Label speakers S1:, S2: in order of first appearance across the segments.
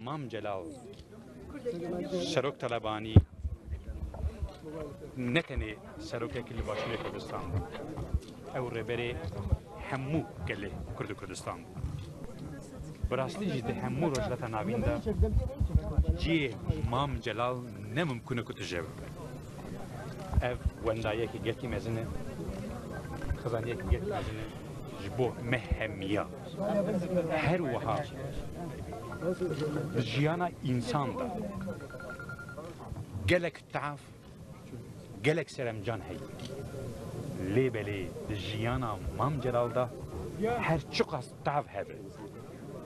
S1: مام جلال سەرۆک تەلەبانی نەکەنێ سەرۆکێکی لە باشووری کوردستان ئەو ڕێبەرێ هەموو گەلێ کورد و کوردستان بەڕاستیژی دە هەموو ڕۆژلەتە ناویندا جێ مام جەلال نەممکونە کو تژێبە ئەv وەندایەکی گەلکی مەزنە خزانیەکی گەلکی مەزنە ji bo me hemiya her wiha jiyana însan da gelek taaf gelek seremcan heye lêbelê di jiyana Mam Celal da her çi qas taaf hebe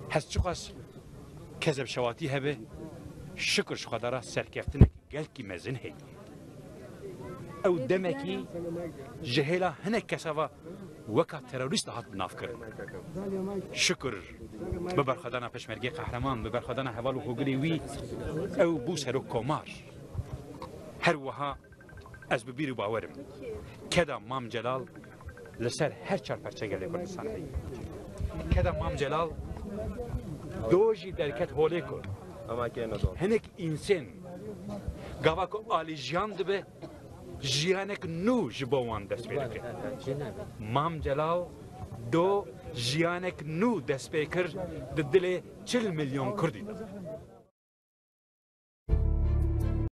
S1: hez çi qas kezebşewatî hebe şikir ji xwedara serkeftinekî gelkî mezin heye ew demekî ji hêla hinek kesava وەکا تەرۆریست هات نافکردن شکر بە بەرخەدانا پەشمەرگەی قەهرەمان بە بەرخەدانا هەواڵ و هۆگری وی ئەو بوو سەرۆک کۆمار هەروەها ئەس ببیر و باوەرم کەدا مام جەلال لەسەر هەر چار پەرچەگە لێ کوردستان هەیە کەدا مام جەلال دۆژی دەرکەت هۆلێ کورد هەنێک ئینسێن گاواکۆ ئالیژیان دەبێ jiyanek nû ji bo wan dest pê dike. Mam Celal do jiyanek nû dest pê kir di dilê 40 milyon Kurdî de.